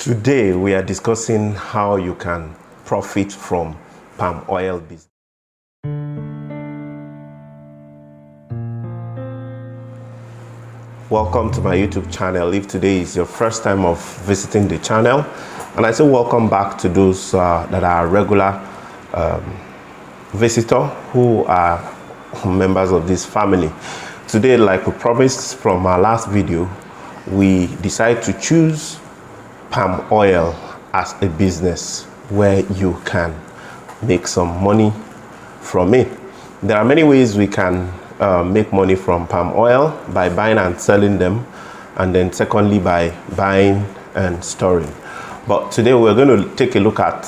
Today we are discussing how you can profit from palm oil business. Welcome to my YouTube channel. If today is your first time of visiting the channel, and I say welcome back to those that are regular visitor who are members of this family. Today, like we promised from our last video, we decided to choose palm oil as a business where you can make some money from it. There are many ways we can make money from palm oil: by buying and selling them, and then secondly by buying and storing. But today we're going to take a look at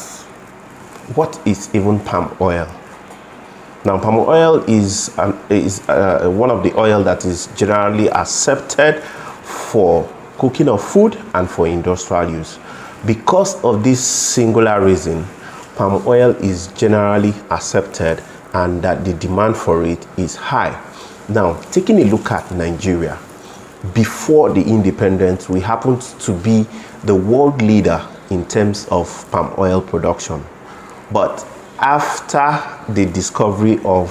what is even palm oil. Now, palm oil is one of the oil that is generally accepted for cooking of food and for industrial use. Because of this singular reason, palm oil is generally accepted and that the demand for it is high. Now, taking a look at Nigeria, before the independence, we happened to be the world leader in terms of palm oil production. But after the discovery of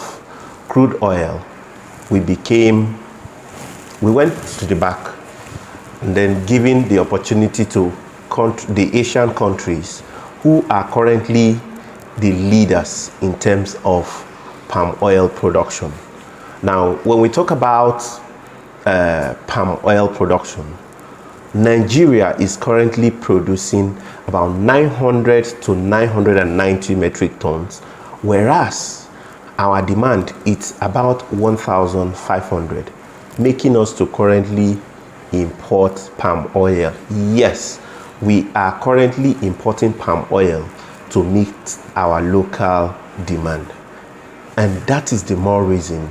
crude oil, we went to the back, and then given the opportunity to the Asian countries who are currently the leaders in terms of palm oil production. Now, when we talk about palm oil production, Nigeria is currently producing about 900 to 990 metric tons, whereas our demand is about 1,500, making us to currently import palm oil. Yes, we are currently importing palm oil to meet our local demand. And that is the more reason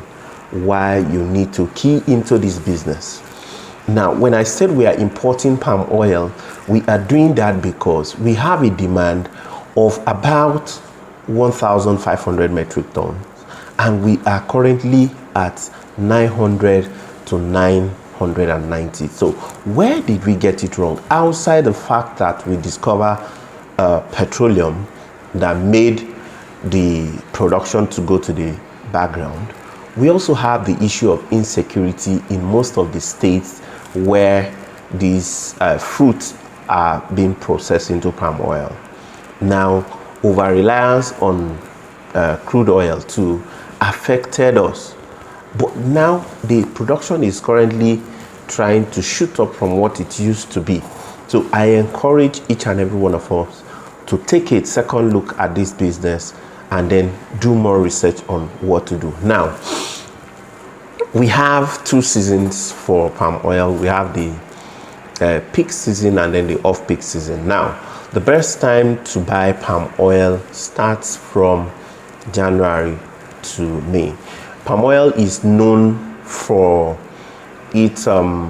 why you need to key into this business. Now, when I said we are importing palm oil, we are doing that because we have a demand of about 1,500 metric tons, and we are currently at 900 to 990. So where did we get it wrong? Outside the fact that we discover petroleum that made the production to go to the background, we also have the issue of insecurity in most of the states where these fruits are being processed into palm oil. Now, over-reliance on crude oil too affected us. But now the production is currently trying to shoot up from what it used to be. So I encourage each and every one of us to take a second look at this business and then do more research on what to do. Now, we have two seasons for palm oil. We have the peak season and then the off-peak season. Now, the best time to buy palm oil starts from January to May. Palm oil is known for its large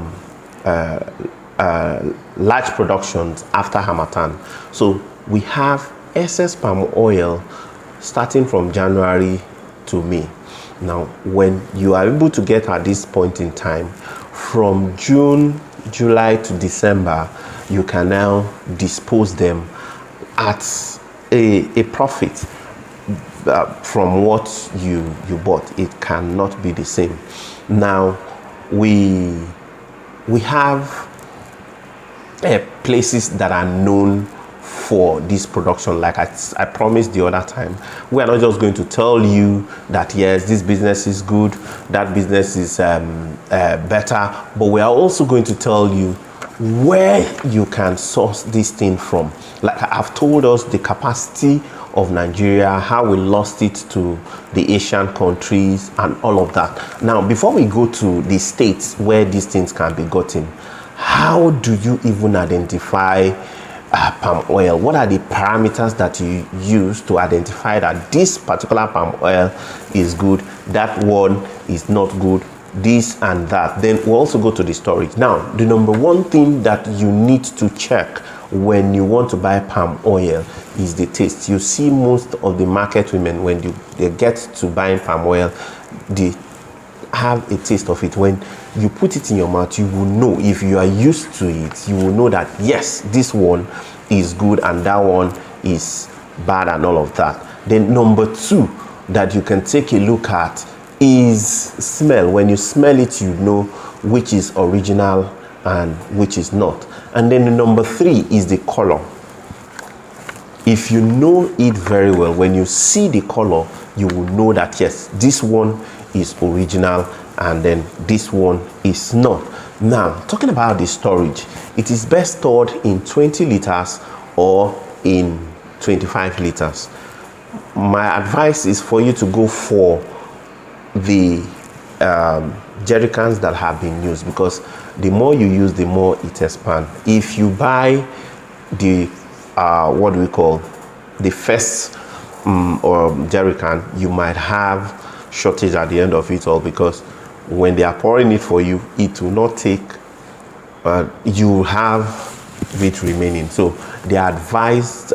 productions after Harmattan. So we have excess palm oil starting from January to May. Now, when you are able to get at this point in time, from June, July to December, you can now dispose them at a profit from what you bought. It cannot be the same. Now, we have places that are known for this production. Like I promised the other time, we are not just going to tell you that yes, this business is good, that business is better, but we are also going to tell you where you can source this thing from. Like I've told us the capacity of Nigeria, how we lost it to the Asian countries and all of that. Now, before we go to the states where these things can be gotten, how do you even identify palm oil? What are the parameters that you use to identify that this particular palm oil is good, that one is not good, this and that? Then we'll also go to the storage. Now, the number one thing that you need to check when you want to buy palm oil is the taste. You see most of the market women, when they get to buying palm oil, the have a taste of it. When you put it in your mouth, you will know. If you are used to it, you will know that yes, this one is good and that one is bad and all of that. Then number two that you can take a look at is smell. When you smell it, you know which is original and which is not. And then number three is the color. If you know it very well, when you see the color, you will know that yes, this one is original and then this one is not. Now, talking about the storage, it is best stored in 20 liters or in 25 liters. My advice is for you to go for the jerry cans that have been used, because the more you use, the more it expands. If you buy the what we call the first or jerry can, you might have shortage at the end of it all, because when they are pouring it for you, it will not take, you have it remaining. So the advised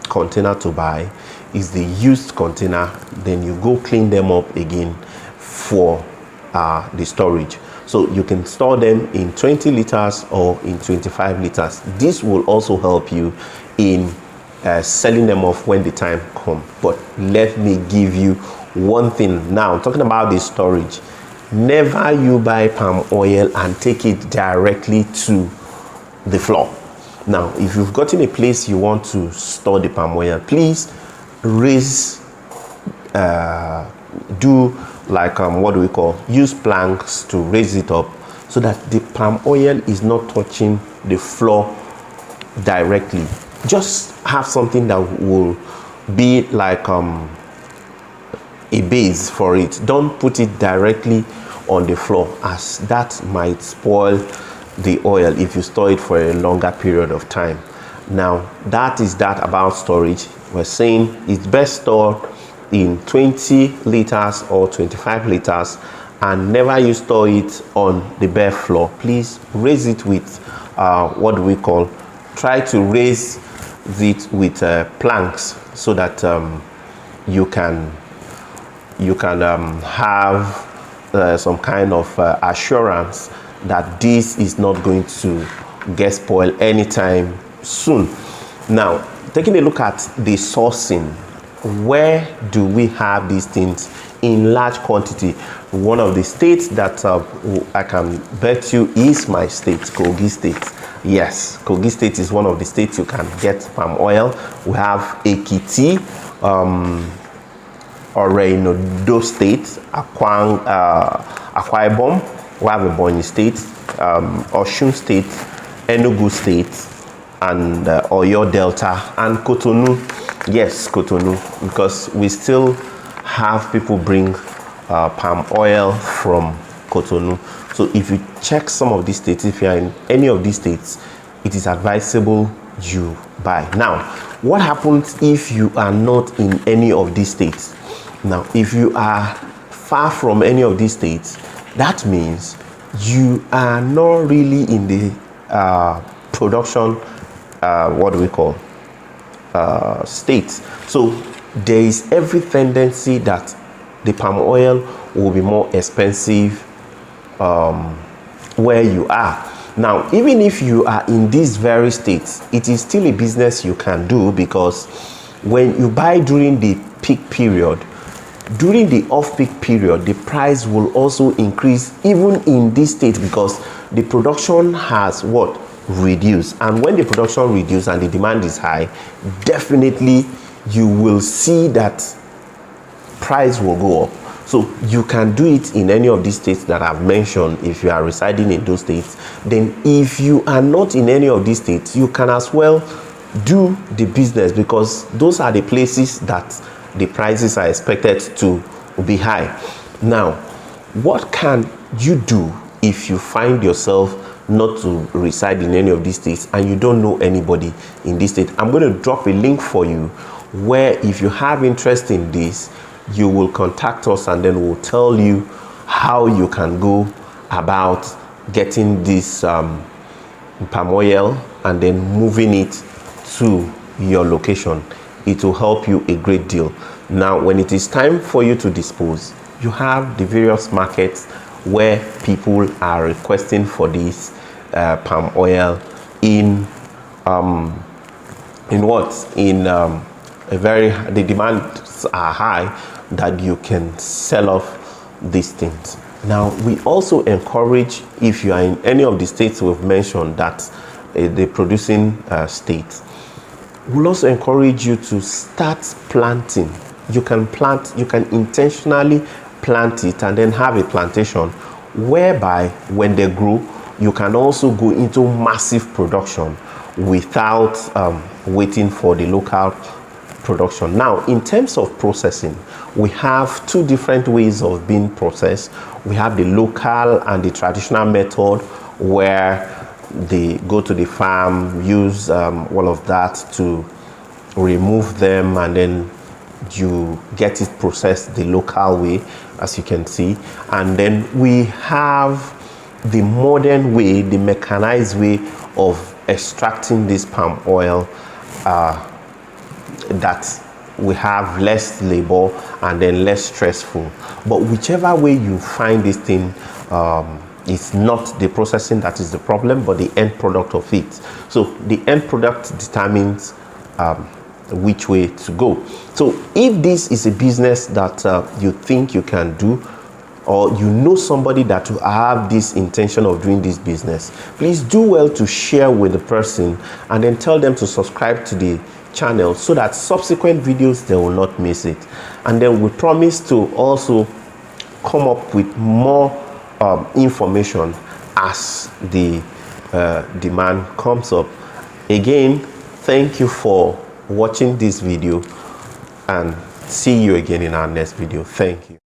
container to buy is the used container. Then you go clean them up again for the storage. So you can store them in 20 liters or in 25 liters. This will also help you in selling them off when the time comes. But let me give you one thing now, talking about the storage. Never you buy palm oil and take it directly to the floor. Now, if you've gotten a place you want to store the palm oil, please raise, do like what do we call, use planks to raise it up so that the palm oil is not touching the floor directly. Just have something that will be like a base for it. Don't put it directly on the floor, as that might spoil the oil if you store it for a longer period of time. Now, that is that about storage. We're saying it's best stored in 20 liters or 25 liters, and never you store it on the bare floor. Please raise it with what do we call, try to raise it with planks so that you can have some kind of assurance that this is not going to get spoiled anytime soon. Now, taking a look at the sourcing, where do we have these things in large quantity? One of the states that I can bet you is my state, Kogi State. Yes, Kogi State is one of the states you can get palm oil. We have Ekiti, Oreinodo State, Akwa Ibom, we have Ebonyi State, Osun State, Enugu State, and Oyo Delta, and Cotonou. Yes, Cotonou, because we still have people bring palm oil from Cotonou. So if you check some of these states, if you are in any of these states, it is advisable you buy. Now, what happens if you are not in any of these states? Now, if you are far from any of these states, that means you are not really in the production, what do we call, states. So there is every tendency that the palm oil will be more expensive where you are. Now, even if you are in these very states, it is still a business you can do, because when you buy during the peak period, during the off-peak period, the price will also increase even in this state, because the production has what? Reduced. And when the production reduces and the demand is high, definitely you will see that price will go up. So you can do it in any of these states that I've mentioned if you are residing in those states. Then if you are not in any of these states, you can as well do the business, because those are the places that the prices are expected to be high. Now, what can you do if you find yourself not to reside in any of these states and you don't know anybody in this state? I'm going to drop a link for you where, if you have interest in this, you will contact us, and then we'll tell you how you can go about getting this palm oil and then moving it to your location. It will help you a great deal. Now, when it is time for you to dispose, you have the various markets where people are requesting for this palm oil in the demands are high that you can sell off these things. Now, we also encourage, if you are in any of the states we've mentioned that the producing states, we'll also encourage you to start planting. You can intentionally plant it and then have a plantation whereby when they grow, you can also go into massive production without waiting for the local production. Now, in terms of processing, we have two different ways of being processed. We have the local and the traditional method, where they go to the farm, use all of that to remove them, and then you get it processed the local way, as you can see. And then we have the modern way, the mechanized way of extracting this palm oil, that we have less labor and then less stressful. But whichever way you find this thing, it's not the processing that is the problem, but the end product of it. So the end product determines which way to go. So if this is a business that you think you can do, or you know somebody that will have this intention of doing this business, please do well to share with the person and then tell them to subscribe to the channel so that subsequent videos they will not miss it. And then we promise to also come up with more information as the demand comes up. Again, thank you for watching this video, and see you again in our next video. Thank you.